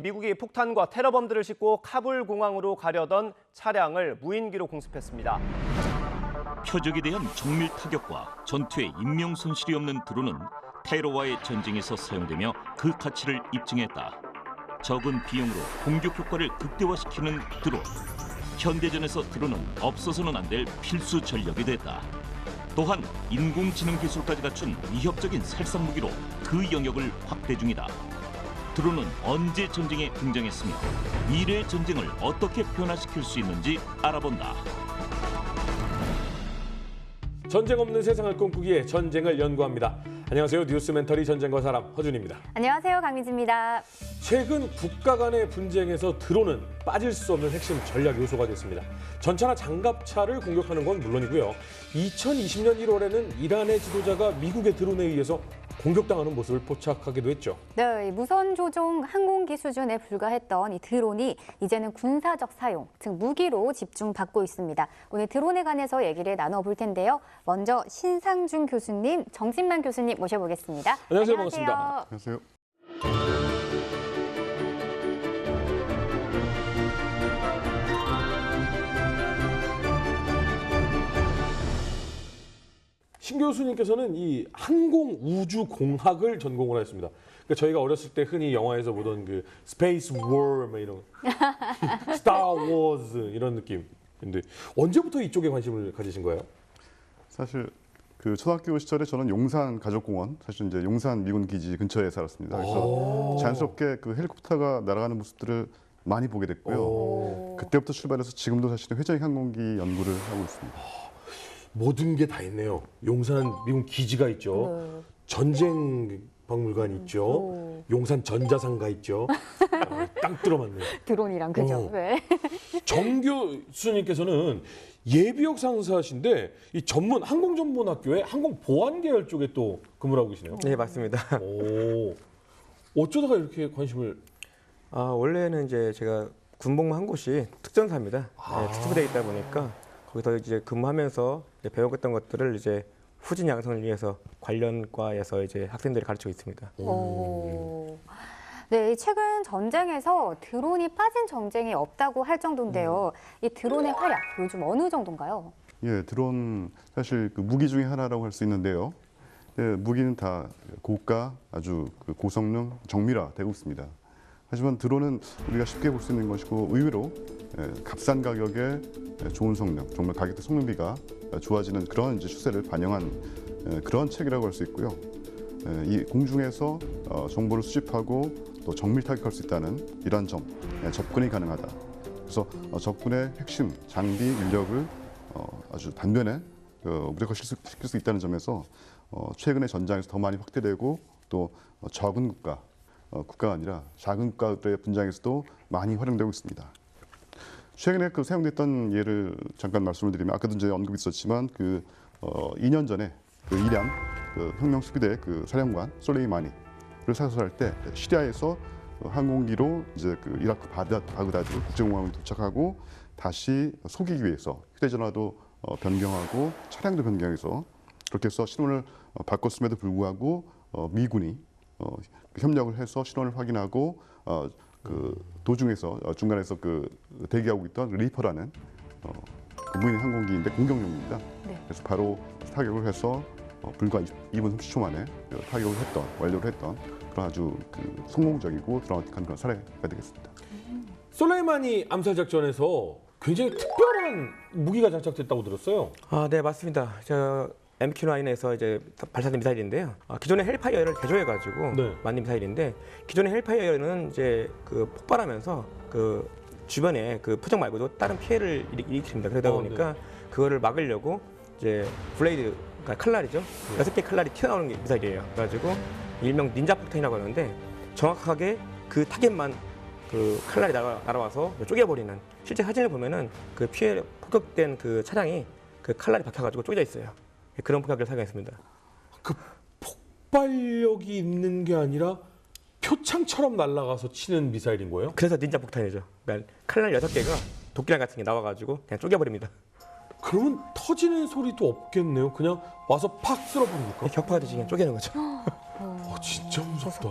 미국이 폭탄과 테러범들을 싣고 카불 공항으로 가려던 차량을 무인기로 공습했습니다. 표적에 대한 정밀 타격과 전투에 인명 손실이 없는 드론은 테러와의 전쟁에서 사용되며 그 가치를 입증했다. 적은 비용으로 공격 효과를 극대화시키는 드론. 현대전에서 드론은 없어서는 안 될 필수 전력이 됐다. 또한 인공지능 기술까지 갖춘 위협적인 살상 무기로 그 영역을 확대 중이다. 드론은 언제 전쟁에 등장했으며 미래의 전쟁을 어떻게 변화시킬 수 있는지 알아본다. 전쟁 없는 세상을 꿈꾸기에 전쟁을 연구합니다. 안녕하세요. 뉴스멘터리 전쟁과 사람 허준입니다. 안녕하세요. 강민지입니다. 최근 국가 간의 분쟁에서 드론은 빠질 수 없는 핵심 전략 요소가 됐습니다. 전차나 장갑차를 공격하는 건 물론이고요. 2020년 1월에는 이란의 지도자가 미국의 드론에 의해서 공격당하는 모습을 포착하기도 했죠. 네, 무선 조종 항공기 수준에 불과했던 이 드론이 이제는 군사적 사용, 즉 무기로 집중받고 있습니다. 오늘 드론에 관해서 얘기를 나눠볼 텐데요. 먼저 신상준 교수님, 정진만 교수님 모셔보겠습니다. 안녕하세요. 반갑습니다. 안녕하세요. 신 교수님께서는 이 항공우주공학을 전공을 하셨습니다. 그러니까 저희가 어렸을 때 흔히 영화에서 보던 그 스페이스 워 뭐 이런 스타 워즈 이런 느낌인데 언제부터 이쪽에 관심을 가지신 거예요? 사실 그 초등학교 시절에 저는 용산 가족공원, 사실 이제 용산 미군 기지 근처에 살았습니다. 그래서 자연스럽게 그 헬리콥터가 날아가는 모습들을 많이 보게 됐고요. 그때부터 출발해서 지금도 사실은 회전식 항공기 연구를 하고 있습니다. 모든 게 다 있네요. 용산 미군 기지가 있죠. 전쟁 박물관 있죠. 용산 전자상가 있죠. 땅 들어맞네요. 드론이랑 그죠? 네. 정 교수님께서는 예비역 상사신데 이 전문 항공전문학교의 항공보안 계열 쪽에 또 근무를 하고 계시네요. 네, 맞습니다. 오, 어쩌다가 이렇게 관심을? 원래는 이제 제가 군복무한 곳이 특전사입니다. 네, 특수부대에 있다 보니까 거기서 이제 근무하면서 이제 배웠던 것들을 이제 후진 양성을 위해서 관련 과에서 이제 학생들이 가르치고 있습니다. 네, 최근 전쟁에서 드론이 빠진 전쟁이 없다고 할 정도인데요. 이 드론의 활약 요즘 어느 정도인가요? 예, 드론 사실 그 무기 중에 하나라고 할 수 있는데요. 예, 무기는 다 고가, 아주 그 고성능, 정밀화되고 있습니다. 하지만 드론은 우리가 쉽게 볼 수 있는 것이고 의외로 값싼 가격에 좋은 성능, 정말 가격대 성능비가 좋아지는 그런 이제 추세를 반영한 그런 책이라고 할 수 있고요. 이 공중에서 정보를 수집하고 또 정밀 타격할 수 있다는 이러한 점, 접근이 가능하다. 그래서 적군의 핵심 장비 인력을 아주 단변에 무력화시킬 수 있다는 점에서 최근의 전장에서 더 많이 확대되고 또 적은 국가가 아니라 작은 국가들의 분장에서도 많이 활용되고 있습니다. 최근에 그 사용됐던 예를 잠깐 말씀을 드리면 아까도 이제 언급이 있었지만 그 2년 전에 그 이란 그 혁명 수비대 그 사령관 솔레이마니를 사살할 때 시리아에서 항공기로 이제 그 이라크 바그다드 국제공항에 도착하고 다시 속이기 위해서 휴대전화도 변경하고 차량도 변경해서 그렇게 해서 신원을 바꿨음에도 불구하고 미군이 협력을 해서 신원을 확인하고 그 도중에서 중간에서 그 대기하고 있던 리퍼라는 그 무인 항공기인데 공격용입니다. 네. 그래서 바로 타격을 해서 불과 2분 30초 만에 완료를 했던 그런 아주 그 성공적이고 드라마틱한 그런 사례가 되겠습니다. 솔레이마니 암살 작전에서 굉장히 특별한 무기가 장착됐다고 들었어요. 네, 맞습니다. 저 MQ-9에서 이제 발사된 미사일인데요. 기존의 헬파이어를 개조해가지고 네. 만든 미사일인데 기존의 헬파이어는 이제 그 폭발하면서 그 주변에 그 표적 말고도 다른 피해를 일으킵니다. 그러다 보니까 네. 그거를 막으려고 이제 블레이드, 그러니까 칼날이죠. 6개 칼날이 튀어나오는 게 미사일이에요. 그래가지고 일명 닌자 폭탄이라고 하는데 정확하게 그 타겟만 그 칼날이 날아와서 쪼개버리는, 실제 사진을 보면은 그 피해 폭격된 그 차량이 그 칼날이 박혀가지고 쪼개져 있어요. 그런 폭격기를 사용했습니다. 그 적발력이 있는 게 아니라 표창처럼 날아가서 치는 미사일인 거예요? 그래서 닌자 폭탄이죠. 그러니까 칼날 6개가 도끼랑 같은 게 나와가지고 그냥 쪼개버립니다. 그러면 터지는 소리도 없겠네요. 그냥 와서 팍 쓸어버리니까. 격파하듯이 그냥 쪼개는 거죠. 진짜 무섭다.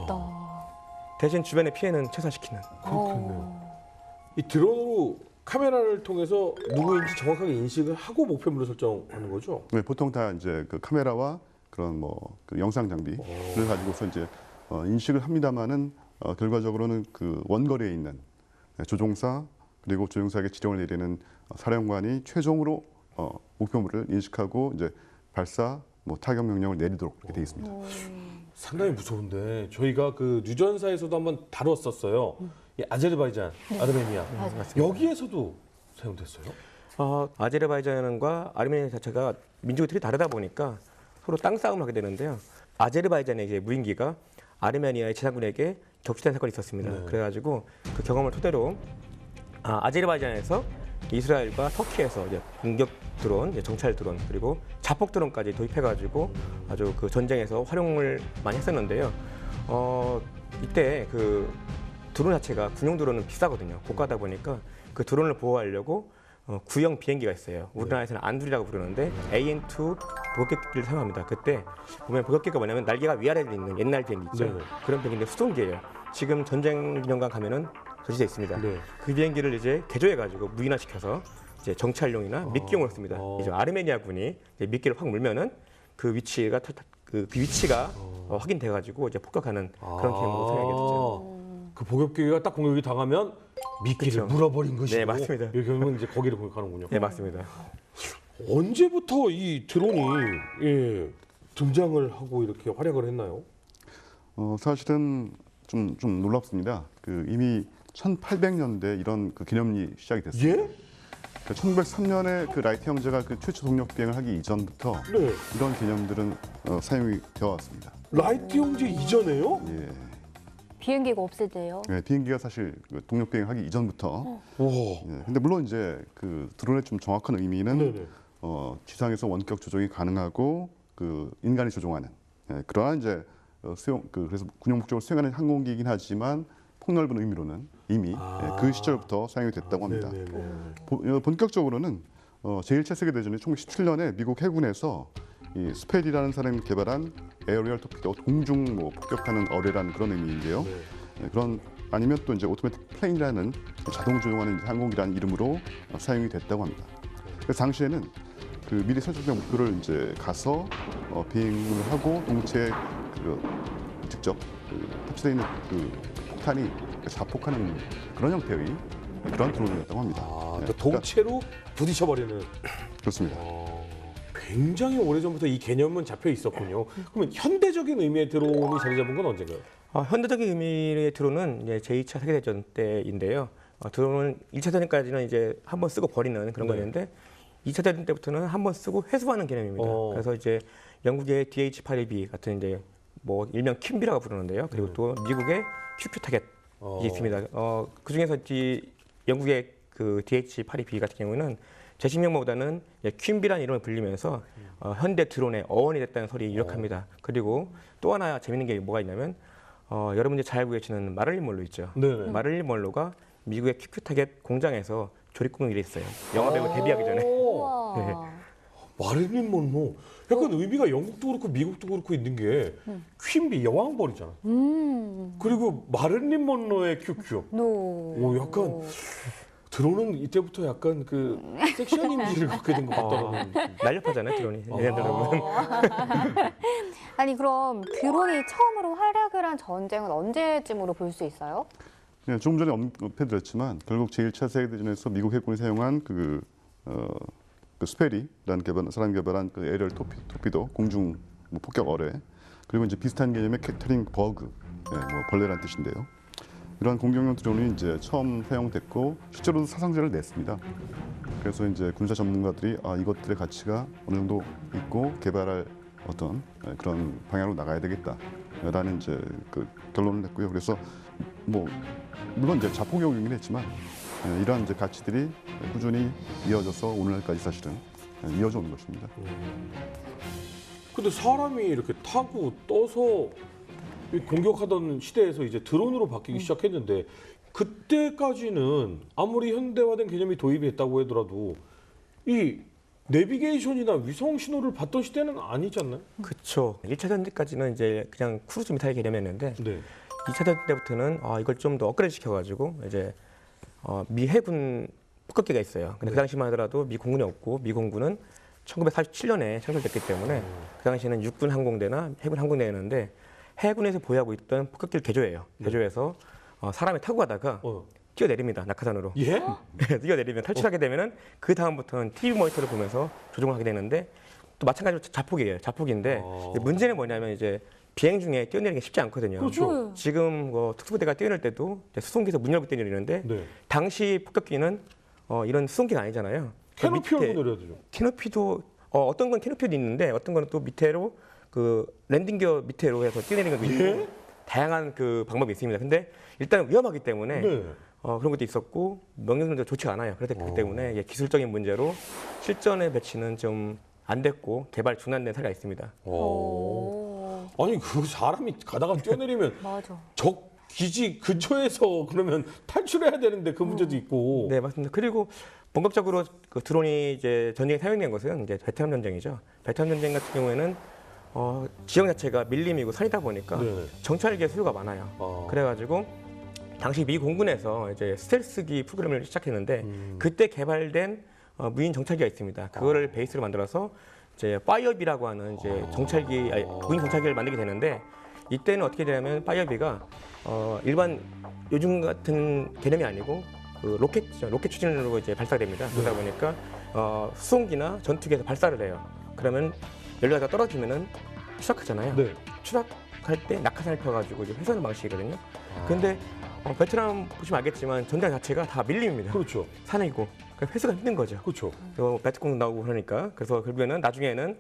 대신 주변의 피해는 최소화시키는. 그렇겠네요. 이 드론으로 카메라를 통해서 누구인지 정확하게 인식을 하고 목표물을 설정하는 거죠? 네, 보통 다 이제 그 카메라와 그런 그 영상 장비를 가지고서 이제 인식을 합니다만은 결과적으로는 그 원거리에 있는 조종사 그리고 조종사에게 지령을 내리는 사령관이 최종으로 목표물을 인식하고 이제 발사, 타격 명령을 내리도록 이렇게 돼 있습니다. 상당히 무서운데 저희가 그 유전사에서도 한번 다뤘었어요. 이 아제르바이잔, 아르메니아 여기에서도 사용됐어요? 아제르바이잔과 아르메니아 자체가 민족이 되게 다르다 보니까 서로 땅 싸움을 하게 되는데요. 아제르바이잔의 이제 무인기가 아르메니아의 지상군에게 격추된 사건이 있었습니다. 네. 그래가지고 그 경험을 토대로 아제르바이잔에서 이스라엘과 터키에서 이제 공격 드론, 이제 정찰 드론 그리고 자폭 드론까지 도입해가지고 아주 그 전쟁에서 활용을 많이 했었는데요. 이때 그 드론 자체가 군용 드론은 비싸거든요. 고가다 보니까 그 드론을 보호하려고 구형 비행기가 있어요. 우리나라에서는 안둘이라고 부르는데 AN2 복격기를 사용합니다. 그때 보면 복격기가 뭐냐면 날개가 위아래로 있는 옛날 비행기 있죠. 네네. 그런 비행기인데 수송기예요. 지금 전쟁 기념관 가면은 전시돼 있습니다. 네. 그 비행기를 이제 개조해가지고 무인화시켜서 이제 정찰용이나 미끼용으로 씁니다. 이제 아르메니아군이 이제 미끼를 확 물면은 그 위치가 확인돼가지고 이제 폭격하는 그런 개념으로 사용하게 됐죠. 그 복엽기가 딱 공격이 당하면 미끼를 그쵸. 물어버린 것이고 네, 맞습니다. 이 경우는 이제 거기를 공격하는군요. 네, 맞습니다. 언제부터 이 드론이 등장을 하고 이렇게 활약을 했나요? 사실은 좀 놀랍습니다. 그 이미 1800년대 이런 그 기념이 시작이 됐어요. 예? 1903년에 그 라이트 형제가 그 최초 동력 비행을 하기 이전부터 네. 이런 개념들은 사용이 되어 왔습니다. 라이트 형제 이전에요? 예. 비행기가 없을 때요. 네, 비행기가 사실 그 동력 비행하기 이전부터. 와. 예, 근데 물론 이제 그 드론의 좀 정확한 의미는 네네. 지상에서 원격 조종이 가능하고 그 인간이 조종하는 그러한 이제 그래서 군용 목적으로 수행하는 항공기이긴 하지만 폭넓은 의미로는 이미 그 시절부터 사용이 됐다고 합니다. 네네네. 본격적으로는 제1차 세계대전의 1917년에 미국 해군에서 이 스펠이라는 사람이 개발한 에어리얼 토피도 공중 폭격하는 어뢰라는 그런 의미인데요. 그런 아니면 또 이제 오토매틱 플레인이라는 자동 조종하는 항공기라는 이름으로 사용이 됐다고 합니다. 그래서 당시에는 그 미리 설정된 목표를 이제 가서 비행을 하고 동체에 직접 탑재되어 있는 그 폭탄이 자폭하는 그런 형태의 그런 드론이었다고 합니다. 그러니까 동체로 부딪혀버리는. 그렇습니다. 굉장히 오래전부터 이 개념은 잡혀 있었군요. 그러면 현대적인 의미의 드론이 자리 잡은 건 언제인가요? 현대적인 의미의 드론은 이제 제2차 세계대전 때인데요. 드론은 1차 대전까지는 이제 한번 쓰고 버리는 그런 거였는데 2차 대전 때부터는 한번 쓰고 회수하는 개념입니다. 그래서 이제 영국의 DH-82B 같은 이제 일명 퀸비라고 부르는데요. 그리고 또 미국의 QQ 타겟이 있습니다. 그 중에서 영국의 그 DH-82B 같은 경우는 제식명보다는 퀸비라는 이름을 불리면서 현대 드론의 어원이 됐다는 설이 유력합니다. 그리고 또 하나 재밌는 게 뭐가 있냐면 여러분들이 잘 알고 계시는 마릴린 먼로 있죠. 네네. 마릴린 먼로가 미국의 QQ 타겟 공장에서 조립공을 일했어요. 영화배우 데뷔하기 전에. 우와. 네. 마릴린 먼로. 약간 의미가 영국도 그렇고 미국도 그렇고 있는 게 퀸비 여왕벌이잖아. 그리고 마릴린 먼로의 QQ. 오, 약간 드론은 이때부터 약간 그 섹시한 이미지를 갖게 된 것 같다는. 날렵하잖아요, 드론이. 얘네들은. 아니 그럼 드론이 처음으로 활약을 한 전쟁은 언제쯤으로 볼 수 있어요? 네, 조금 전에 언급해드렸지만 결국 제1차 세계대전에서 미국 해군이 사용한 그 스페리라는 사람이 개발한 그 에리얼 토피도 공중 폭격 어뢰 그리고 이제 비슷한 개념의 캐터링 버그 벌레라는 뜻인데요. 이러한 공격용 드론이 이제 처음 사용됐고 실제로도 사상자를 냈습니다. 그래서 이제 군사 전문가들이 이것들의 가치가 어느 정도 있고 개발할 어떤 그런 방향으로 나가야 되겠다라는 이제 그 결론을 냈고요. 그래서 물론 이제 자폭용이긴 했지만 이러한 이제 가치들이 꾸준히 이어져서 오늘날까지 사실은 이어져 오는 것입니다. 근데 사람이 이렇게 타고 떠서 공격하던 시대에서 이제 드론으로 바뀌기 시작했는데 그때까지는 아무리 현대화된 개념이 도입이 됐다고 하더라도 이 내비게이션이나 위성 신호를 받던 시대는 아니지 않나요? 그렇죠. 1차 전지까지는 이제 그냥 크루즈 미사일 개념이었는데 네. 2차 전지 때부터는 이걸 좀 더 업그레이드 시켜가지고 이제 미 해군 폭격기가 있어요. 근데 그 당시만 하더라도 미 공군이 없고 미 공군은 1947년에 창설됐기 때문에 그 당시에는 육군 항공대나 해군 항공대였는데 해군에서 보유하고 있던 폭격기를 개조해요. 개조해서 사람이 타고 가다가 뛰어내립니다. 낙하산으로. 예? 뛰어내리면 탈출하게 되면은 그 다음부터는 TV 모니터를 보면서 조종을 하게 되는데 또 마찬가지로 자폭이에요. 자폭인데 문제는 뭐냐면 이제 비행 중에 뛰어내리는 게 쉽지 않거든요. 그렇죠. 지금 특수부대가 뛰어낼 때도 이제 수송기에서 문 열고 뛰어내리는데 네. 당시 폭격기는 이런 수송기가 아니잖아요. 캐노피 열고 내려야 되죠. 캐노피도 어떤 건 캐노피도 있는데 어떤 거는 또 밑으로 그 랜딩기어 밑으로 해서 뛰어내리는 것도 있고 다양한 그 방법이 있습니다. 근데 일단 위험하기 때문에 네. 그런 것도 있었고 명령도 좋지가 않아요. 그렇기 때문에 이게 기술적인 문제로 실전의 배치는 좀 안 됐고 개발 중단된 사례가 있습니다. 아니 그 사람이 가다가 뛰어내리면 맞아. 적 기지 근처에서 그러면 탈출해야 되는데 그 문제도 있고. 네, 맞습니다. 그리고 본격적으로 그 드론이 이제 전쟁에 사용된 것은 이제 베트남 전쟁이죠. 베트남 전쟁 같은 경우에는 지형 자체가 밀림이고 산이다 보니까 네. 정찰기의 수요가 많아요. 그래가지고 당시 미 공군에서 이제 스텔스기 프로그램을 시작했는데 그때 개발된 무인 정찰기가 있습니다. 그거를 베이스로 만들어서 이제 파이어비라고 하는 이제 무인 정찰기를 만들게 되는데 이때는 어떻게 되냐면 파이어비가 일반 요즘 같은 개념이 아니고 그 로켓 추진으로 이제 발사됩니다. 그러다 보니까 수송기나 전투기에서 발사를 해요. 그러면 연료가 떨어지면은 추락하잖아요. 네. 추락할 때 낙하산을 펴가지고 이제 회수하는 방식이거든요. 근데 베트남 보시면 알겠지만 전장 자체가 다 밀림입니다. 그렇죠. 산이고 그러니까 회수가 힘든 거죠. 그렇죠. 배트공 나오고 그러니까 그래서 결국에는 나중에는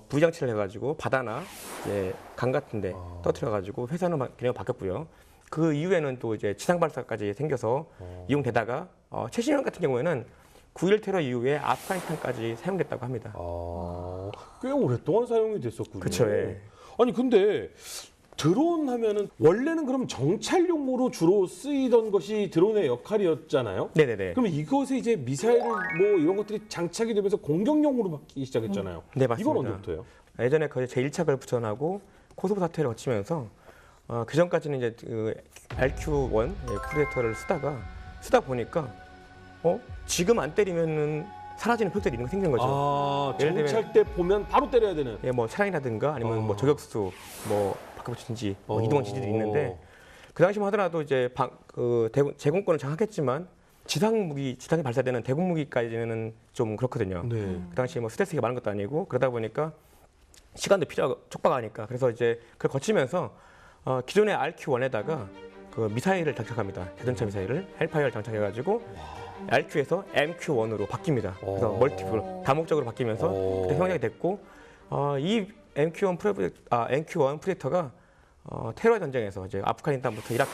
부장치를 해가지고 바다나 이제 강 같은데 떠들어가지고 회수하는 개념이 바뀌었고요. 그 이후에는 또 이제 지상 발사까지 생겨서 이용되다가 최신형 같은 경우에는 9.1 테러 이후에 아프가니스탄까지 사용됐다고 합니다. 꽤 오랫동안 사용이 됐었군요. 그렇죠. 예. 아니 근데 드론 하면은 원래는 그럼 정찰용으로 주로 쓰이던 것이 드론의 역할이었잖아요. 네네네. 그럼 이것에 이제 미사일 뭐 이런 것들이 장착이 되면서 공격용으로 바뀌기 시작했잖아요. 네, 맞습니다. 이건 언제부터예요? 예전에 거의 제1차 걸프전하고 코소보 사태를 거치면서 그 전까지는 이제 그 RQ-1 프레데터를 쓰다 보니까 지금 안 때리면은 사라지는 표적이 있는 거 생긴 거죠. 예를 들면 정찰 때 보면 바로 때려야 되는. 예, 뭐 차량이라든가 아니면 뭐 저격수, 뭐 바깥 진지, 뭐 이동한 진지들이 있는데 그 당시만 하더라도 이제 제공권을 장악했지만 지상에 발사되는 대공 무기까지는 좀 그렇거든요. 네. 그 당시에 뭐 스텔스가 많은 것도 아니고 그러다 보니까 시간도 필요하고 촉박하니까 그래서 이제 그걸 거치면서 기존의 RQ-1에다가 그 미사일을 장착합니다. 대전차 미사일을 헬파이어를 장착해가지고 RQ에서 MQ-1으로 바뀝니다. 그래서 멀티플 다목적으로 바뀌면서 그때 형성이 됐고 이 MQ-1 프레데터가 테러 전쟁에서 이제 아프가니스탄부터 이라크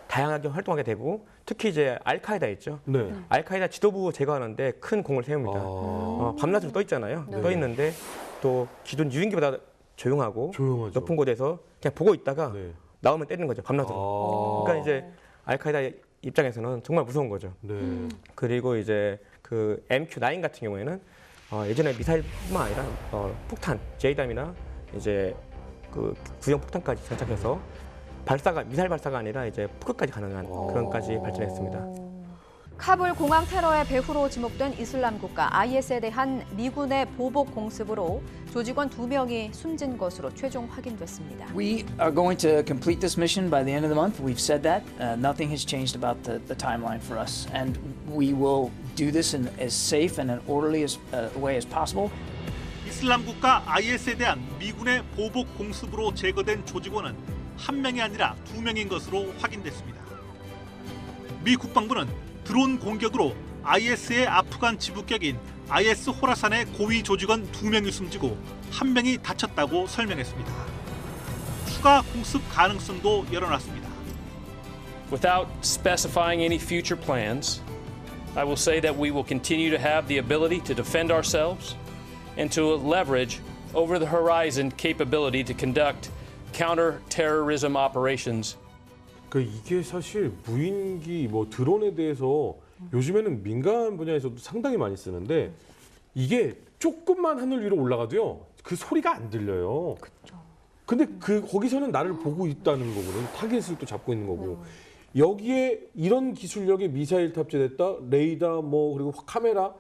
다양하게 활동하게 되고 특히 이제 알카에다 있죠. 네. 알카에다 지도부 제거하는데 큰 공을 세웁니다. 밤낮으로 떠 있잖아요. 떠 있는데 또 기존 유인기보다 조용하고 조용하죠. 높은 곳에서 그냥 보고 있다가 네. 나오면 때리는 거죠. 밤낮으로. 그러니까 이제 알카에다 입장에서는 정말 무서운 거죠. 네. 그리고 이제 그 MQ-9 같은 경우에는 예전에 미사일뿐만 아니라 폭탄, JDAM이나 이제 그 구형 폭탄까지 장착해서 미사일 발사가 아니라 이제 폭격까지 가능한 그런까지 발전했습니다. 카불 공항 테러의 배후로 지목된 이슬람 국가 IS에 대한 미군의 보복 공습으로 조직원 2명이 숨진 것으로 최종 확인됐습니다. We are going to complete this mission by the end of the month. We've said that. Nothing has changed about the timeline for us. And we will do this in as safe and an orderly way as possible. 이슬람 국가 IS에 대한 미군의 보복 공습으로 제거된 조직원은 1명이 아니라 2명인 것으로 확인됐습니다. 미 국방부는 드론 공격으로 IS의 아프간 지부격인 IS 호라산의 고위 조직원 2명이 숨지고 1명이 다쳤다고 설명했습니다. 추가 공습 가능성도 열어놨습니다. Without specifying any future plans, I will say that we will continue to have the ability to defend ourselves and to leverage over-the-horizon capability to conduct counter-terrorism operations. 그 이게 사실 무인기 뭐 드론에 대해서 요즘에는 민간 분야에서도 상당히 많이 쓰는데 이게 조금만 하늘 위로 올라가도요 그 소리가 안 들려요. 근데 그 거기서는 나를 보고 있다는 거거든. 타겟을 또 잡고 있는 거고. 여기에 이런 기술력의 미사일 탑재됐다, 레이더 뭐 그리고 카메라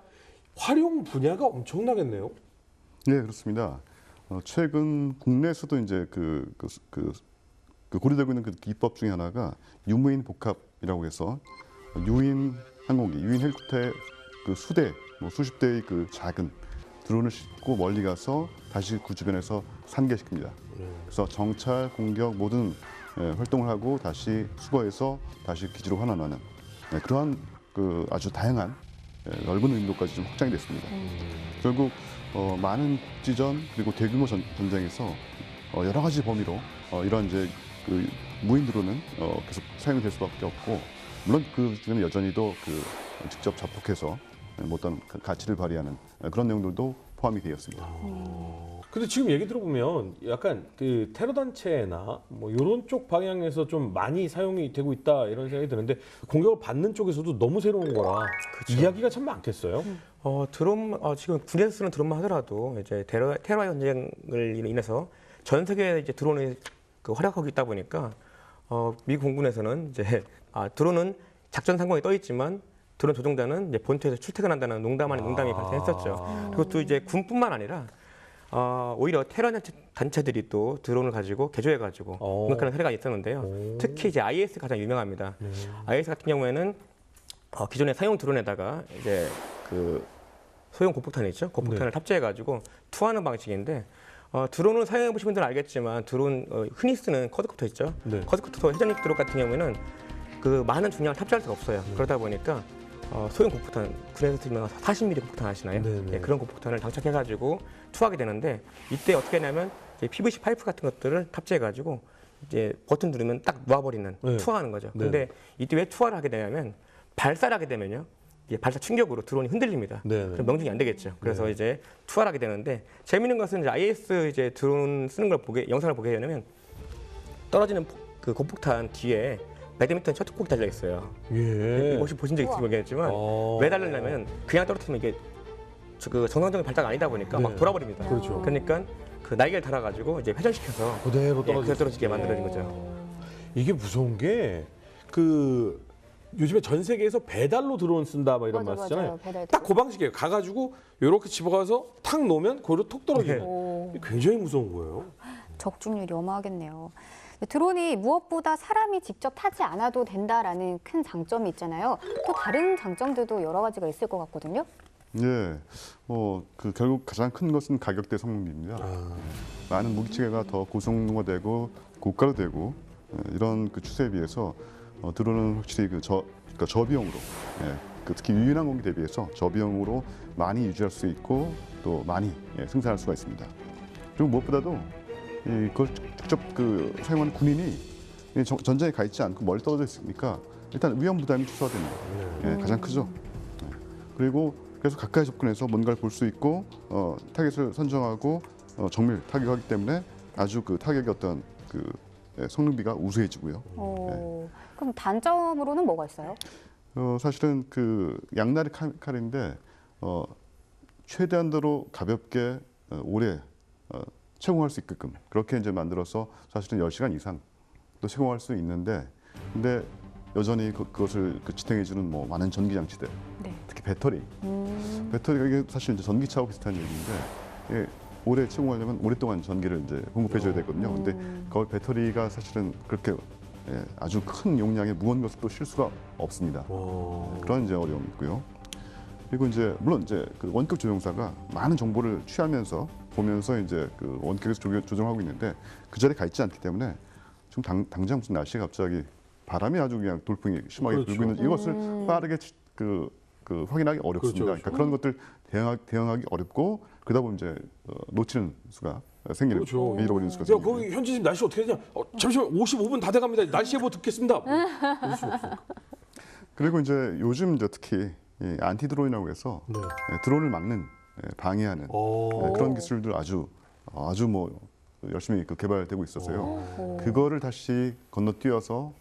활용 분야가 엄청나겠네요. 네, 그렇습니다. 최근 국내에서도 이제 고려되고 있는 그 기법 중에 하나가 유무인 복합이라고 해서 유인 항공기, 유인 헬리콥터의 그 수대, 뭐 수십 대의 그 작은 드론을 싣고 멀리 가서 다시 그 주변에서 산계시킵니다. 그래서 정찰, 공격 모든 활동을 하고 다시 수거해서 다시 기지로 환원하는 그러한 그 아주 다양한 넓은 의미로까지 좀 확장이 됐습니다. 결국 많은 국지전 그리고 대규모 전쟁에서 여러 가지 범위로 이런 이제 그 무인 드론은 계속 사용이 될 수밖에 없고 물론 그 중에는 여전히도 그 직접 접촉해서 어떤 가치를 발휘하는 그런 내용들도 포함이 되어 있습니다. 근데 지금 얘기 들어보면 약간 그 테러 단체나 뭐 이런 쪽 방향에서 좀 많이 사용이 되고 있다 이런 생각이 드는데 공격을 받는 쪽에서도 너무 새로운 거라 이야기가 참 많겠어요. 드론 지금 군에서 쓰는 드론만 하더라도 이제 테러 전쟁을 인해서 전 세계에 이제 드론이 그 활약하고 있다 보니까 미국 공군에서는 이제 드론은 작전 상공에 떠 있지만 드론 조종자는 이제 본토에서 출퇴근한다는 농담 아닌 농담이 발생했었죠. 그리고 또 이제 군뿐만 아니라 오히려 테러 단체들이 또 드론을 가지고 개조해가지고 공격하는 사례가 있었는데요. 특히 이제 IS 가장 유명합니다. IS 같은 경우에는 기존의 사용 드론에다가 이제 그 소형 고폭탄 있죠? 고폭탄을 탑재해가지고 투하하는 방식인데 드론을 사용해 보신 분들은 알겠지만 드론 흔히 쓰는 쿼드코프터 있죠? 쿼드코프터 회전식 드론 같은 경우에는 그 많은 중량을 탑재할 수가 없어요. 그러다 보니까 소형 고폭탄, 군에서 유명한 40mm 고폭탄 아시나요? 네, 그런 고폭탄을 장착해가지고 투하하게 되는데 이때 어떻게 하냐면 이제 PVC 파이프 같은 것들을 탑재해가지고 이제 버튼 누르면 딱 놓아버리는 투하하는 거죠. 근데 이때 왜 투하를 하게 되냐면 발사를 하게 되면요. 발사 충격으로 드론이 흔들립니다. 그럼 명중이 안 되겠죠. 그래서 이제 투하를 하게 되는데 재미있는 것은 이제 IS 이제 드론 쓰는 걸 영상을 보게 되면 떨어지는 그 고폭탄 뒤에 배드민턴 셔틀콕이 달려 있어요. 혹시 보신 적 있을지 모르겠지만 왜 달렸냐면 그냥 떨어뜨리면 이게 그 정상적인 발사가 아니다 보니까 막 돌아버립니다. 그러니까 그 날개를 달아가지고 이제 회전시켜서 그대로 떨어지게 만들어진 거죠. 이게 무서운 게 그 요즘에 전 세계에서 배달로 드론 쓴다 막 이런 말 쓰잖아요. 딱 그 방식이에요. 가가지고 이렇게 집어가서 탁 놓으면 거기로 톡 떨어지는. 굉장히 무서운 거예요. 적중률이 어마하겠네요. 드론이 무엇보다 사람이 직접 타지 않아도 된다라는 큰 장점이 있잖아요. 또 다른 장점들도 여러 가지가 있을 것 같거든요. 예, 그 결국 가장 큰 것은 가격대 성능입니다. 많은 무기 체계가 더 고성능화되고 고가로 되고 이런 그 추세에 비해서 드론은 확실히 그러니까 저비용으로 특히 유인항공기 대비해서 저비용으로 많이 유지할 수 있고 또 많이 생산할 수가 있습니다. 그리고 무엇보다도 그걸 직접 그 사용하는 군인이 전장에 가 있지 않고 멀리 떨어져 있으니까 일단 위험 부담이 최소화됩니다. 가장 크죠. 그리고 그래서 가까이 접근해서 뭔가를 볼 수 있고 타겟을 선정하고 정밀 타격하기 때문에 아주 그 타격의 어떤 그 성능비가 우수해지고요. 그럼 단점으로는 뭐가 있어요? 사실은 그 양날의 칼인데 최대한도로 가볍게 오래 채공할 수 있게끔 그렇게 이제 만들어서 사실은 10시간 이상 또 채공할 수 있는데 근데 여전히 그것을 지탱해주는 뭐 많은 전기 장치들 특히 배터리가 이게 사실 이제 전기차하고 비슷한 얘기인데 오래 채공하려면 오랫동안 전기를 이제 공급해줘야 되거든요. 근데 그 배터리가 사실은 그렇게 아주 큰 용량의 무거운 것을 또 실 수가 없습니다. 그런 이제 어려움이 있고요. 그리고 이제 물론 이제 그 원격 조종사가 많은 정보를 취하면서 보면서 이제 그 원격에서 조종하고 있는데 그 자리에 가 있지 않기 때문에 지금 당장 무슨 날씨에 갑자기 바람이 아주 그냥 돌풍이 심하게 불고 있는 이것을 빠르게 확인하기 어렵습니다. 그러니까 그런 것들 대응하기 어렵고 그러다 보면 이제 놓치는 수가 생기는 잃어버리는 수가 생깁니다. 거기 현지 지금 날씨 어떻게 되냐? 잠시만 55분 다 돼갑니다. 날씨 예보 듣겠습니다. 그리고 이제 요즘 이제 특히 이 안티 드론이라고 해서 드론을 막는 방해하는 그런 기술들 아주 아주 뭐 열심히 그 개발되고 있어서요. 그거를 다시 건너서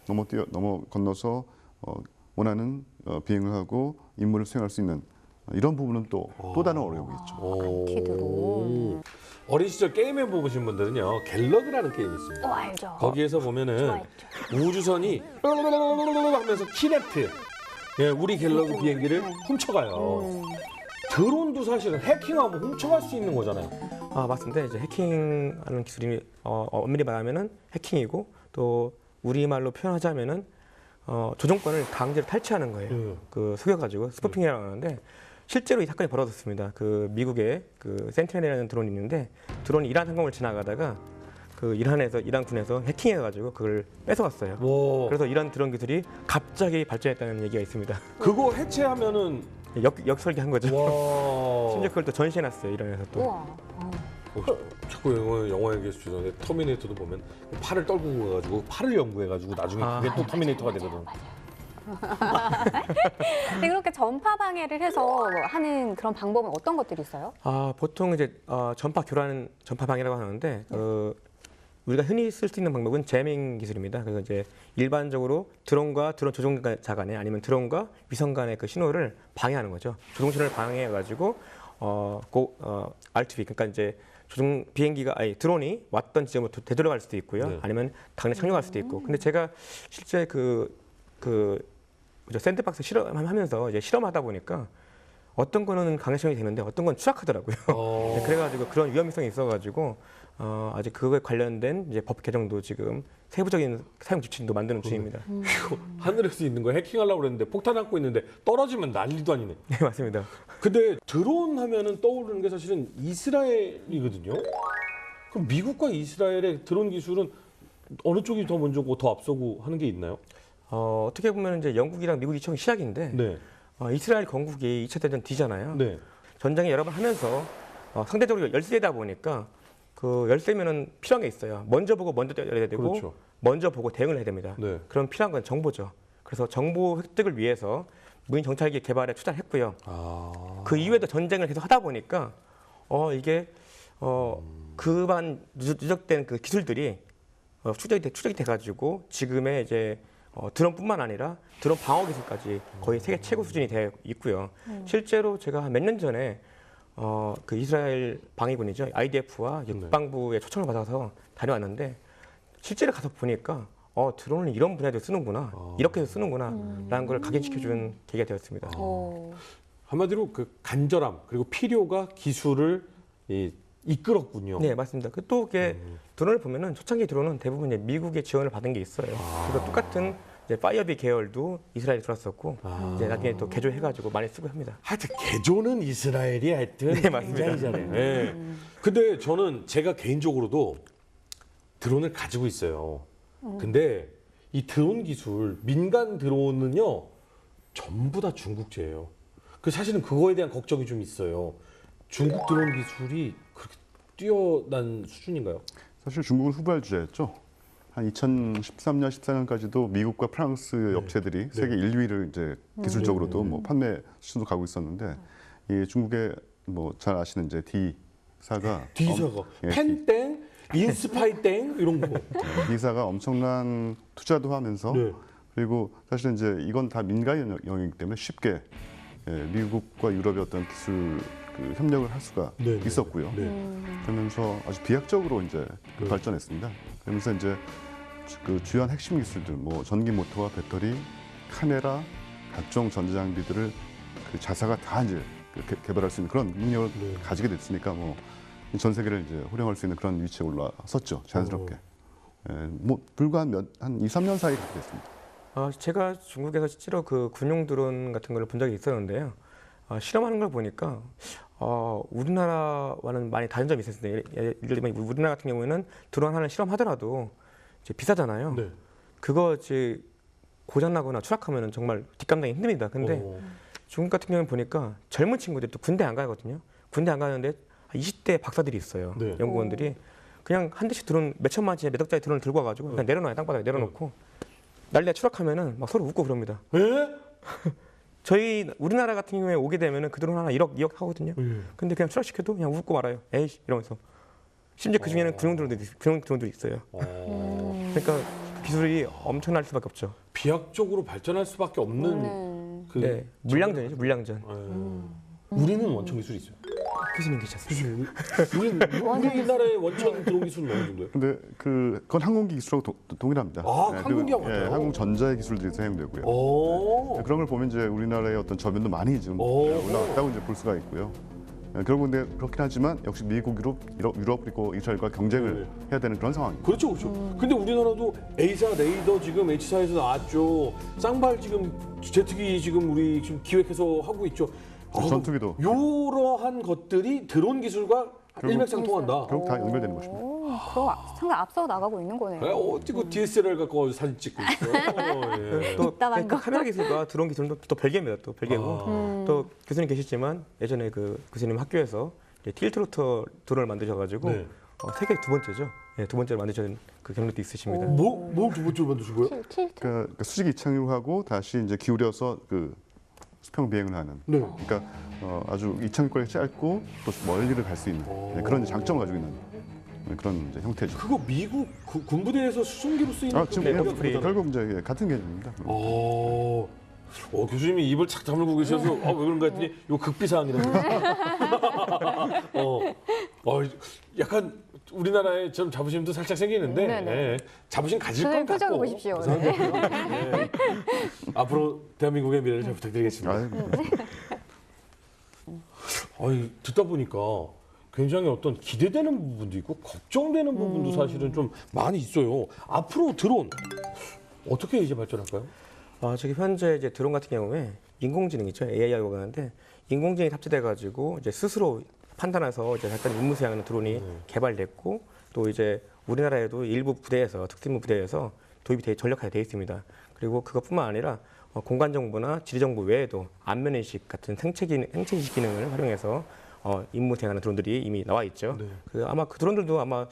원하는 비행을 하고 임무를 수행할 수 있는 이런 부분은 또 다른 어려움이 있죠. 키드로. 어린 시절 게임 해보신 분들은요, 갤러그라는 게임이 있습니다. 알죠. 거기에서 보면은 좋아했죠. 우주선이 하면서 키네트, 예, 우리 갤러그 비행기를 훔쳐가요. 드론도 사실은 해킹하면 훔쳐갈 수 있는 거잖아요. 아, 맞습니다. 이제 해킹하는 기술이 엄밀히 말하면은 해킹이고 또 우리말로 표현하자면은 조종권을 강제로 탈취하는 거예요. 그 속여가지고 스푸핑이라고 하는데 실제로 이 사건이 벌어졌습니다. 그 미국의 그 센티넬이라는 드론이 있는데 드론이 이란 상공을 지나가다가 그 이란군에서 해킹해가지고 그걸 뺏어갔어요. 와, 그래서 이란 드론 기술이 갑자기 발전했다는 얘기가 있습니다. 그거 해체하면은 역설계한 거죠. 와, 심지어 그걸 또 전시해놨어요. 이란에서 또. 우와. 자꾸 영화 얘기해서 죄송한데 터미네이터도 보면 팔을 떨구고 가가지고 팔을 연구해가지고 나중에 그게 또 터미네이터가 되거든. 근데 그렇게 전파 방해를 해서 뭐 하는 그런 방법은 어떤 것들이 있어요? 아, 보통 이제 전파 방해라고 하는데 우리가 흔히 쓸 수 있는 방법은 제밍 기술입니다. 그래서 이제 일반적으로 드론과 드론 조종자 간에 아니면 드론과 위성 간의 그 신호를 방해하는 거죠. 조종 신호를 방해해가지고 R2B 그러니까 이제 드론이 왔던 지점으로 되돌아갈 수도 있고요. 네. 아니면 당연히 착륙할 수도 있고. 근데 제가 실제 샌드박스 실험하면서 이제 실험하다 보니까 어떤 거는 강력성이 되는데 어떤 건 추락하더라고요. 네, 그래가지고 그런 위험성이 있어가지고 아직 그거에 관련된 이제 법 개정도 지금 세부적인 사용 지침도 만드는 중입니다. 하늘에서 있는 거 해킹하려고 그랬는데 폭탄 안고 있는데 떨어지면 난리도 아니네. 네, 맞습니다. 근데 드론 하면은 떠오르는 게 사실은 이스라엘이거든요. 그럼 미국과 이스라엘의 드론 기술은 어느 쪽이 더 먼저고 더 앞서고 하는 게 있나요? 어떻게 보면 이제 영국이랑 미국이 처음 시작인데 네. 이스라엘 건국이 2차 대전 뒤잖아요. 네. 전쟁에 여러 번 하면서 상대적으로 열세다 보니까 그 열세면은 필요한 게 있어요. 먼저 보고 먼저 때려야 되고 그렇죠. 먼저 보고 대응을 해야 됩니다. 네. 그럼 필요한 건 정보죠. 그래서 정보 획득을 위해서 무인 정찰기 개발에 투자를 했고요. 그 이후에도 전쟁을 계속 하다 보니까 이게 그만 누적된 그 기술들이 추적이 돼가지고 지금의 이제 드론뿐만 아니라 드론 방어 기술까지 거의 세계 최고 수준이 되어 있고요. 실제로 제가 몇 년 전에 그 이스라엘 방위군이죠. IDF와 국방부의 초청을 받아서 다녀왔는데 실제로 가서 보니까 드론을 이런 분야에도 쓰는구나, 이렇게 해서 쓰는구나라는 걸 각인시켜주는 계기가 되었습니다. 한마디로 그 간절함 그리고 필요가 기술을 이끌었군요. 네, 맞습니다. 또 이게 드론을 보면은 초창기 드론은 대부분 이제 미국의 지원을 받은 게 있어요. 그래서 똑같은 이제 파이어비 계열도 이스라엘이 들어왔었고 이제 나중에 또 개조해가지고 많이 쓰고 합니다. 하여튼 개조는 이스라엘이 하여튼 네, 맞습니다. 굉장히잖아요. 네. 근데 저는 제가 개인적으로도 드론을 가지고 있어요. 근데 이 드론 기술 민간 드론은요 전부 다 중국제예요. 그 사실은 그거에 대한 걱정이 좀 있어요. 중국 드론 기술이 그렇게 뛰어난 수준인가요? 사실 중국은 후발주자였죠. 한 2013년, 14년까지도 미국과 프랑스 업체들이 세계 1위를 이제 기술적으로도 뭐 판매 수준도 가고 있었는데 이 중국의 뭐 잘 아시는 이제 D사가 펜땡, 인스파이땡 이런 거. D사가 엄청난 투자도 하면서 네. 그리고 사실은 이제 이건 다 민간 영역이기 때문에 쉽게 미국과 유럽의 어떤 기술 그 협력을 할 수가 네, 있었고요. 그러면서 아주 비약적으로 이제 발전했습니다. 그러면서 이제 그 주요한 핵심 기술들, 뭐 전기 모터와 배터리, 카메라, 각종 전자장비들을 그 자사가 다 이제 개발할 수 있는 그런 능력을 가지게 됐으니까 뭐 전 세계를 이제 호령할 수 있는 그런 위치에 올라섰죠. 자연스럽게. 뭐 불과 한 2, 3년 사이 그렇게 됐습니다. 제가 중국에서 실제로 그 군용 드론 같은 걸 본 적이 있었는데요. 실험하는 걸 보니까 우리나라와는 많이 다른 점이 있었어요. 예를 들면 우리나라 같은 경우에는 드론 하나를 실험하더라도 이제 비싸잖아요. 네. 그거 이제 고장나거나 추락하면 정말 뒷감당이 힘듭니다. 근데 중국 같은 경우는 보니까 젊은 친구들이 또 군대 안 가거든요. 군대 안 가는데 20대 박사들이 있어요. 네. 연구원들이 그냥 한 대씩 드론 몇 천만원짜리 몇 억짜리 드론을 들고 와가지고 그냥 내려놔요. 땅바닥에 내려놓고 난리가 추락하면은 막 서로 웃고 그럽니다. 저희 우리나라 같은 경우에 오게 되면은 그 드론 하나 1억, 2억 하거든요. 근데 그냥 추락시켜도 그냥 웃고 말아요. 에이씨 이러면서 심지어 그 중에는 군용 드론도 있어요. 그러니까 기술이 엄청날 수밖에 없죠. 비약적으로 발전할 수밖에 없는 그 네, 물량전이죠, 물량전. 우리는 원천 기술이 있어요. 교수님 계셨습니다. 우리나라의 원천 드론 기술은 어느 정도예요? 근데 그건 항공기 기술하고 동일합니다. 아, 네, 항공기하고 그리고, 같아요? 항공전자의 기술들이 사용되고요. 오. 네, 그런 걸 보면 이제 우리나라의 어떤 저변도 많이 지금 올라왔다고 이제 볼 수가 있고요. 결국 근데 그렇긴 하지만 역시 미국, 유럽 그리고 이스라엘과 경쟁을 해야 되는 그런 상황입니다. 그렇죠, 그렇죠. 근데 우리나라도 A사 레이더 지금 H사에서 나왔죠. 쌍발 지금 제트기 지금 우리 지금 기획해서 하고 있죠. 전투기도 이러한 것들이 드론 기술과 일맥상통한다. 결국 다 연결되는 것입니다. 그럼 상당히 앞서 나가고 있는 거네요. 어디 그 DSLR 갖고 사진 찍고 있어. 예. 또 이따만 그 카메라 기술과 드론 기술은 또 별개입니다. 또 별개고. 또 교수님 계시지만 예전에 그 교수님 학교에서 틸트로터 드론을 만드셔가지고 네. 세계 두 번째죠. 네, 두 번째로 만드신 그 경력도 있으십니다. 뭘 두 번째로 만드신 거예요? 그러니까 수직 이착륙 하고 다시 이제 기울여서 그 수평 비행을 하는. 네. 그러니까 아주 이착륙거리가 짧고 또 멀리를 갈 수 있는 그런 장점을 가지고 있는 그런 이제 형태죠. 그거 미국 군부대에서 수송기로 쓰이는 지금 결국 이제 같은 개념입니다. 교수님이 입을 착 다물고 계셔서 왜 그런가 했더니 이거 극비사항이라고. 약간 우리나라에 좀 자부심도 살짝 생기는데 네네. 자부심 가질 건 선생님 같고. 표정을 보십시오. 네. 앞으로 대한민국의 미래를 잘 부탁드리겠습니다. 듣다 보니까 굉장히 어떤 기대되는 부분도 있고 걱정되는 부분도 사실은 좀 많이 있어요. 앞으로 드론 어떻게 이제 발전할까요? 저기 현재 이제 드론 같은 경우에 인공지능이죠. AI라고 하는데 인공지능이 탑재돼가지고 이제 스스로 판단해서 이제 약간 임무 수행하는 드론이 개발됐고 또 이제 우리나라에도 일부 부대에서 특수임무 부대에서 도입이 전력화돼 있습니다. 그리고 그것뿐만 아니라 공간 정보나 지리 정보 외에도 안면 인식 같은 생체 인식 기능을 활용해서 임무 수행하는 드론들이 이미 나와 있죠. 네. 아마 그 드론들도 아마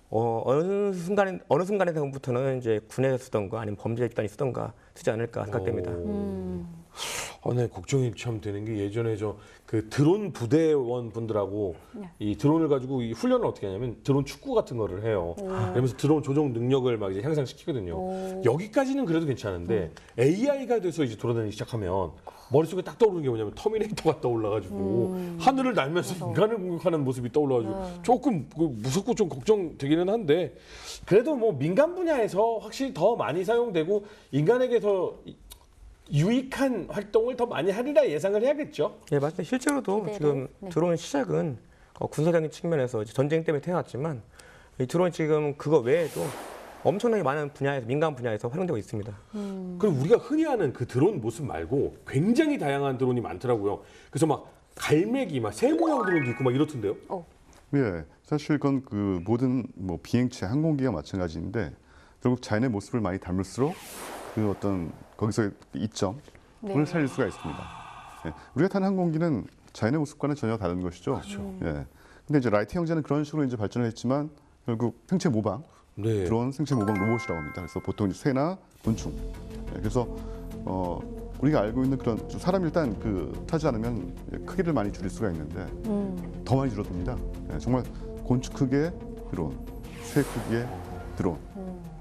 어느 순간에서부터는 이제 군에서 쓰던가 아니면 범죄 집단이 쓰던가 쓰지 않을까 생각됩니다. 네, 걱정이 참 되는 게 예전에 그 드론 부대원 분들하고 이 드론을 가지고 이 훈련을 어떻게 하냐면 드론 축구 같은 거를 해요. 그러면서 드론 조종 능력을 막 이제 향상시키거든요. 여기까지는 그래도 괜찮은데 AI가 돼서 이제 돌아다니기 시작하면 머릿속에 딱 떠오르는 게 뭐냐면 터미네이터가 떠올라가지고 하늘을 날면서 인간을 공격하는 모습이 떠올라가지고 조금 무섭고 좀 걱정되기는 한데 그래도 뭐 민간 분야에서 확실히 더 많이 사용되고 인간에게서 유익한 활동을 더 많이 하리라 예상을 해야겠죠. 네, 맞습니다. 실제로도 지금 드론 시작은 군사적인 측면에서 전쟁 때문에 태어났지만 이 드론 지금 그거 외에도 엄청나게 많은 분야에서 민간 분야에서 활용되고 있습니다. 그럼 우리가 흔히 아는 그 드론 모습 말고 굉장히 다양한 드론이 많더라고요. 그래서 막 갈매기, 막 새 모양 드론도 있고 막 이렇던데요. 예, 사실 그건 그 모든 뭐 비행체, 항공기가 마찬가지인데 결국 자연의 모습을 많이 닮을수록 그 어떤 거기서 이점을 살릴 수가 있습니다. 예, 우리가 타는 항공기는 자연의 모습과는 전혀 다른 것이죠. 그렇죠. 예, 근데 이제 라이트 형제는 그런 식으로 이제 발전을 했지만 결국 생체 모방, 드론 생체 모방 로봇이라고 합니다. 그래서 보통 이제 새나 곤충. 예, 그래서 우리가 알고 있는 그런 사람 일단 타지 않으면 크기를 많이 줄일 수가 있는데 더 많이 줄어듭니다. 예, 정말 곤충 크기의 드론, 새 크기의 드론.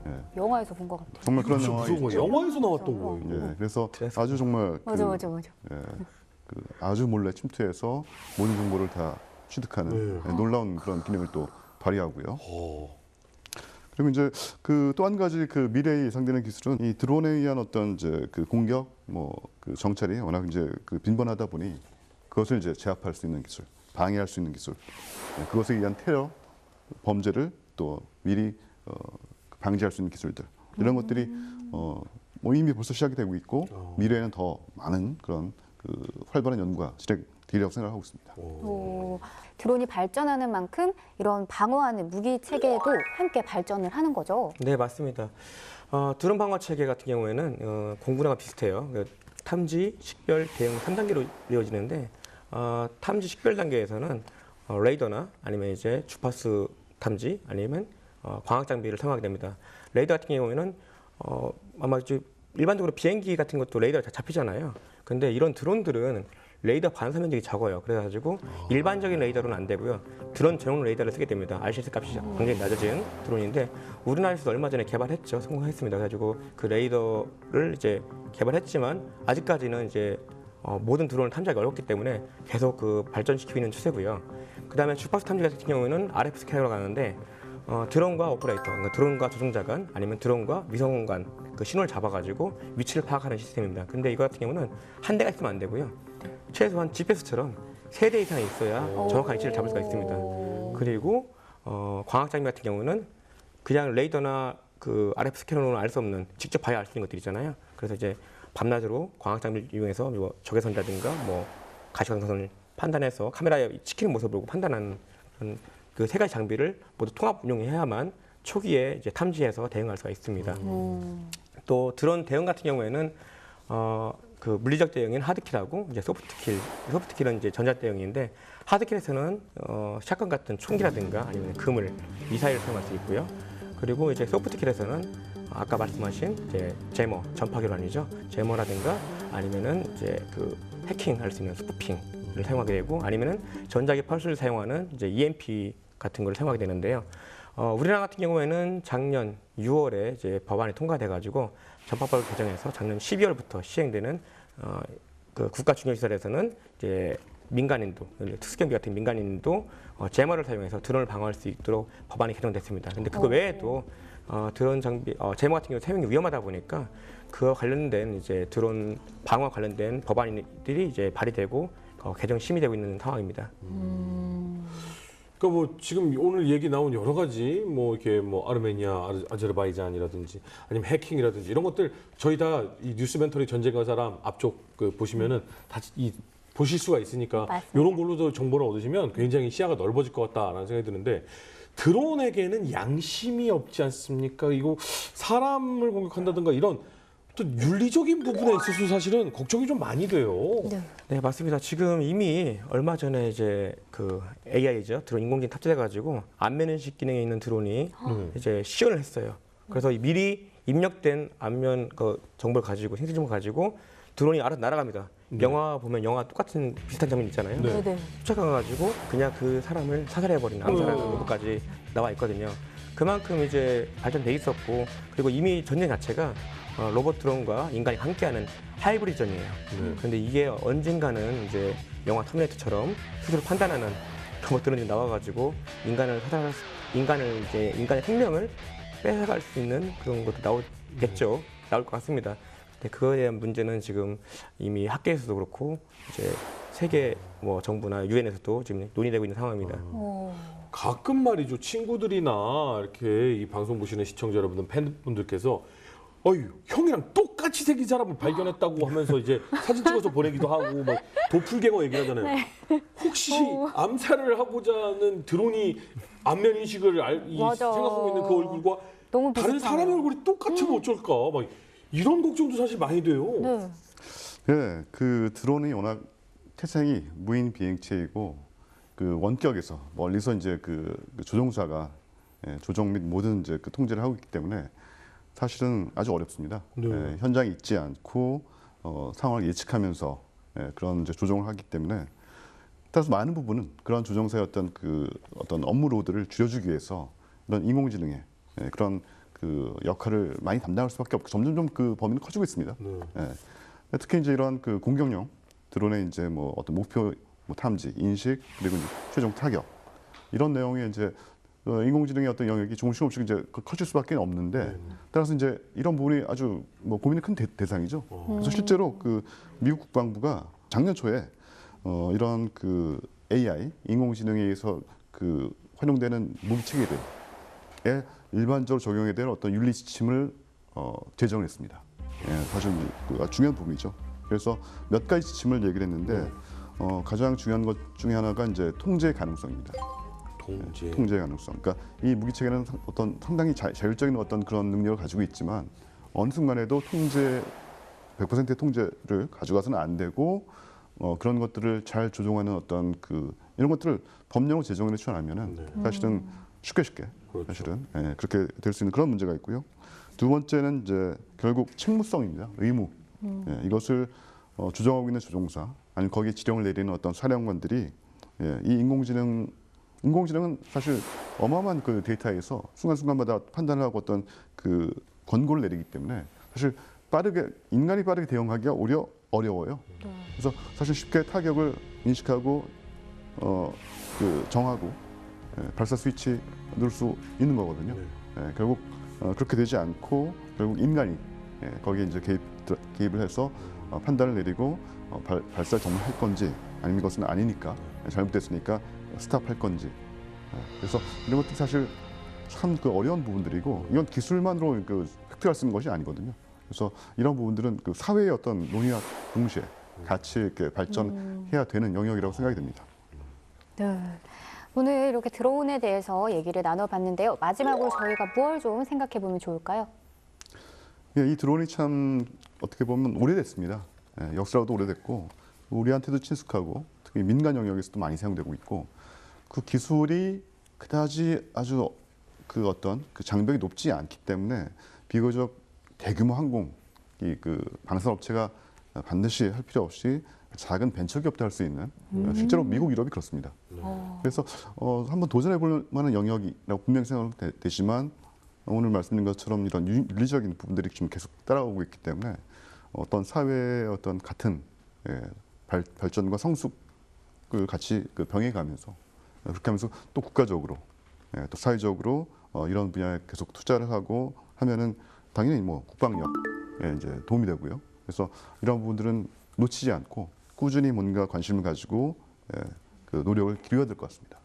예. 영화에서 본 것 같아요. 정말 그런 영화 영화에서 나왔던 거예요. 예, 그래서 아주 정말 맞아. 예, 아주 몰래 침투해서 모든 정보를 다 취득하는 놀라운 그런 기능을 또 발휘하고요. 그리고 이제 또 한 가지 미래에 예상되는 기술은 이 드론에 의한 어떤 이제 공격, 정찰이 워낙 이제 빈번하다 보니 그것을 이제 제압할 수 있는 기술, 방해할 수 있는 기술, 그것에 의한 테러, 범죄를 또 미리 방지할 수 있는 기술들 이런 것들이 이미 벌써 시작이 되고 있고 미래에는 더 많은 그런 활발한 연구가 진행되리라고 생각하고 있습니다. 드론이 발전하는 만큼 이런 방어하는 무기 체계도 함께 발전을 하는 거죠. 네, 맞습니다. 드론 방어 체계 같은 경우에는 공군화가 비슷해요. 탐지, 식별, 대응 3단계로 이루어지는데 탐지, 식별 단계에서는 레이더나 아니면 이제 주파수 탐지 아니면 광학 장비를 사용하게 됩니다. 레이더 같은 경우에는 아마 일반적으로 비행기 같은 것도 레이더가 다 잡히잖아요. 근데 이런 드론들은 레이더 반사 면적이 적어요. 그래가지고 일반적인 레이더로는 안 되고요. 드론 전용 레이더를 쓰게 됩니다. RCS 값이 굉장히 낮아진 드론인데 우리나라에서도 얼마 전에 개발했죠. 성공했습니다. 그래가지고 그 레이더를 이제 개발했지만 아직까지는 이제 모든 드론을 탐지하기 어렵기 때문에 계속 그 발전시키고 있는 추세고요. 그다음에 주파수 탐지 같은 경우에는 RF 스캐너로 가는데 드론과 오퍼레이터, 그러니까 드론과 조종자 간 아니면 드론과 위성 간 그 신호를 잡아가지고 위치를 파악하는 시스템입니다. 근데 이거 같은 경우는 한 대가 있으면 안 되고요. 최소한 GPS처럼 3대 이상이 있어야 정확한 위치를 잡을 수가 있습니다. 그리고 광학 장비 같은 경우는 그냥 레이더나 그 RF 스캐너로는 알 수 없는 직접 봐야 알 수 있는 것들 있잖아요. 그래서 이제 밤낮으로 광학 장비를 이용해서 뭐 적외선이라든가 뭐 가시광선을 판단해서 카메라에 찍히는 모습을 보고 판단하는 그 3가지 장비를 모두 통합 운용해야만 초기에 이제 탐지해서 대응할 수가 있습니다. 또 드론 대응 같은 경우에는 그 물리적 대응인 하드킬하고 이제 소프트킬은 이제 전자 대응인데 하드킬에서는 샷건 같은 총기라든가 아니면 금을 미사일을 사용할 수 있고요. 그리고 이제 소프트킬에서는 아까 말씀하신 이제 제머 전파기관이죠. 제머라든가 아니면은 이제 그 해킹할 수 있는 스푸핑을 사용하게 되고 아니면은 전자기 펄스를 사용하는 이제 EMP 같은 걸 사용하게 되는데요. 우리나라 같은 경우에는 작년 6월에 이제 법안이 통과돼가지고 전파법을 개정해서 작년 12월부터 시행되는 그 국가 중요시설에서는 이제 민간인도 특수경비 같은 민간인도 제머를 사용해서 드론을 방어할 수 있도록 법안이 개정됐습니다. 근데 그거 외에도 드론 장비 제머 같은 경우 사용이 위험하다 보니까 그와 관련된 이제 드론 방어 관련된 법안들이 이제 발의되고 개정 심의되고 있는 상황입니다. 그러니까 뭐 지금 오늘 얘기 나온 여러 가지 뭐 이렇게 뭐 아르메니아, 아제르바이잔이라든지 아니면 해킹이라든지 이런 것들 저희 다 이 뉴스멘터리 전쟁과 사람 앞쪽 그 보시면은 다 보실 수가 있으니까 맞습니다. 이런 걸로도 정보를 얻으시면 굉장히 시야가 넓어질 것 같다라는 생각이 드는데 드론에게는 양심이 없지 않습니까? 이거 사람을 공격한다든가 이런 또 윤리적인 부분에 있어서 사실은 걱정이 좀 많이 돼요. 네, 맞습니다. 지금 이미 얼마 전에 이제 그 AI죠. 드론 인공지능 탑재돼가지고 안면 인식 기능에 있는 드론이 이제 시연을 했어요. 그래서 미리 입력된 안면 그 정보를 가지고 생체 정보를 가지고 드론이 알아서 날아갑니다. 영화 보면 영화 똑같은 비슷한 장면 있잖아요. 네. 쫓아가가지고 그냥 그 사람을 사살해버리는 암살하는 것까지 나와 있거든요. 그만큼 이제 발전돼 있었고 그리고 이미 전쟁 자체가 로봇 드론과 인간이 함께하는 하이브리드 전이에요. 그런데 이게 언젠가는 이제 영화 터미네이터처럼 스스로 판단하는 로봇 드론이 나와가지고 인간의 생명을 뺏어갈 수 있는 그런 것도 나올 것 같습니다. 근데 그거에 대한 문제는 지금 이미 학계에서도 그렇고 이제 세계 뭐 정부나 유엔에서도 지금 논의되고 있는 상황입니다. 가끔 말이죠. 친구들이나 이렇게 이 방송 보시는 시청자 여러분들, 팬분들께서 어휴, 형이랑 똑같이 생긴 사람을 발견했다고 하면서 이제 사진 찍어서 보내기도 하고 막 도플갱어 얘기 하잖아요. 혹시 암살을 하고자 하는 드론이 안면 인식을 생각하고 있는 그 얼굴과 너무 다른 비슷하네요. 사람의 얼굴이 똑같으면 어쩔까? 막 이런 걱정도 사실 많이 돼요. 네. 예, 그 드론이 워낙 태생이 무인 비행체이고 그 원격에서 멀리서 이제 그 조종사가 조종 및 모든 이제 그 통제를 하고 있기 때문에 사실은 아주 어렵습니다. 네. 현장에 있지 않고 상황을 예측하면서 그런 이제 조종을 하기 때문에 따라서 많은 부분은 그런 조종사의 어떤 업무 로드를 줄여주기 위해서 이런 인공지능의 그런 그 역할을 많이 담당할 수밖에 없고 점점 그 범위는 커지고 있습니다. 특히 이제 이런 그 공격용 드론의 이제 뭐 어떤 목표 탐지, 인식 그리고 이제 최종 타격 이런 내용의 이제 인공지능의 어떤 영역이 조금씩 이제 커질 수밖에 없는데 따라서 이제 이런 부분이 아주 뭐 고민이 큰 대상이죠. 그래서 실제로 그 미국 국방부가 작년 초에 이런 그 AI 인공지능에 의해서 그 활용되는 무기 체계들에 일반적으로 적용해야 될 어떤 윤리 지침을 제정을 했습니다. 사실 그 중요한 부분이죠. 그래서 몇 가지 지침을 얘기를 했는데 가장 중요한 것 중에 하나가 이제 통제 가능성입니다. 통제 가능성. 그러니까 이 무기 체계는 어떤 상당히 자율적인 어떤 그런 능력을 가지고 있지만 어느 순간에도 100%의 통제를 가져가서는 안 되고 그런 것들을 잘 조종하는 어떤 이런 것들을 법령으로 제정을 해주지 않으면은 사실은 쉽게 그렇죠. 사실은 그렇게 될 수 있는 그런 문제가 있고요. 두 번째는 이제 결국 책무성입니다. 의무. 이것을 조정하고 있는 조종사 아니면 거기에 지령을 내리는 어떤 사령관들이 이 인공지능은 사실 어마어마한 그 데이터에서 순간순간마다 판단을 하고 어떤 그 권고를 내리기 때문에 사실 인간이 빠르게 대응하기가 오히려 어려워요. 그래서 사실 쉽게 타격을 인식하고 정하고 발사 스위치 누를 수 있는 거거든요. 결국 그렇게 되지 않고 결국 인간이 거기에 이제 개입을 해서 판단을 내리고 발사를 정말 할 건지 아니면 이것은 아니니까 잘못됐으니까 스탑할 건지. 그래서 이런 것도 사실 참 그 어려운 부분들이고 이건 기술만으로 그 획득할 수 있는 것이 아니거든요. 그래서 이런 부분들은 그 사회의 어떤 논의와 동시에 같이 이렇게 발전해야 되는 영역이라고 생각이 듭니다. 네. 오늘 이렇게 드론에 대해서 얘기를 나눠봤는데요. 마지막으로 저희가 뭘 좀 생각해 보면 좋을까요? 이 드론이 참 어떻게 보면 오래됐습니다. 역사로도 오래됐고 우리한테도 친숙하고 특히 민간 영역에서도 많이 사용되고 있고 그 기술이 그다지 아주 그 어떤 그 장벽이 높지 않기 때문에 비교적 대규모 항공 그 방산 업체가 반드시 할 필요 없이 작은 벤처기업도 할 수 있는 실제로 미국, 유럽이 그렇습니다. 그래서 한번 도전해 볼 만한 영역이라고 분명히 생각되지만 오늘 말씀드린 것처럼 이런 윤리적인 부분들이 지금 계속 따라오고 있기 때문에 어떤 사회의 어떤 같은 발전과 성숙을 같이 그 병행하면서 그렇게 하면서 또 국가적으로 또 사회적으로 이런 분야에 계속 투자를 하고 하면은 당연히 뭐 국방력에 이제 도움이 되고요. 그래서 이런 부분들은 놓치지 않고 꾸준히 뭔가 관심을 가지고 그 노력을 기울여야 될 것 같습니다.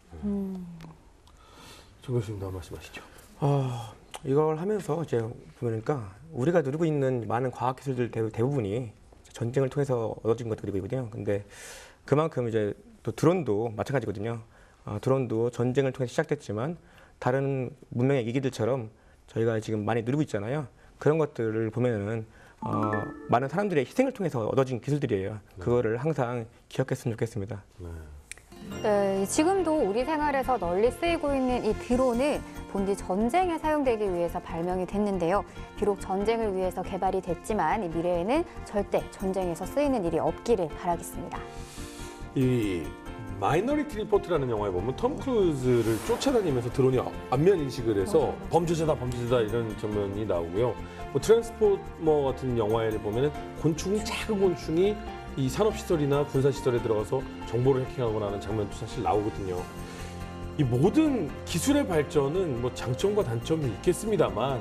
정 교수님도 한 말씀하시죠. 이걸 하면서 이제 보니까 우리가 누리고 있는 많은 과학 기술들 대부분이 전쟁을 통해서 얻어진 것들이거든요. 근데 그만큼 이제 또 드론도 마찬가지거든요. 드론도 전쟁을 통해서 시작됐지만 다른 문명의 기기들처럼 저희가 지금 많이 누리고 있잖아요. 그런 것들을 보면은 많은 사람들의 희생을 통해서 얻어진 기술들이에요. 그거를 항상 기억했으면 좋겠습니다. 네, 지금도 우리 생활에서 널리 쓰이고 있는 이 드론은 본디 전쟁에 사용되기 위해서 발명이 됐는데요. 비록 전쟁을 위해서 개발이 됐지만 이 미래에는 절대 전쟁에서 쓰이는 일이 없기를 바라겠습니다. 이 마이너리티 리포트라는 영화에 보면 톰 크루즈를 쫓아다니면서 드론이 안면 인식을 해서 범죄자다 이런 장면이 나오고요. 뭐 트랜스포머 같은 영화에 보면은 작은 곤충이 이 산업시설이나 군사시설에 들어가서 정보를 해킹하거나 하는 장면도 사실 나오거든요. 이 모든 기술의 발전은 뭐 장점과 단점이 있겠습니다만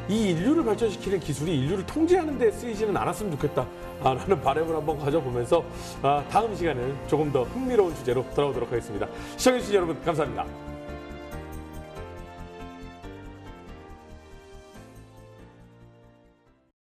이 인류를 발전시키는 기술이 인류를 통제하는 데 쓰이지는 않았으면 좋겠다라는 바람을 한번 가져보면서 다음 시간에는 조금 더 흥미로운 주제로 돌아오도록 하겠습니다. 시청해주신 여러분 감사합니다.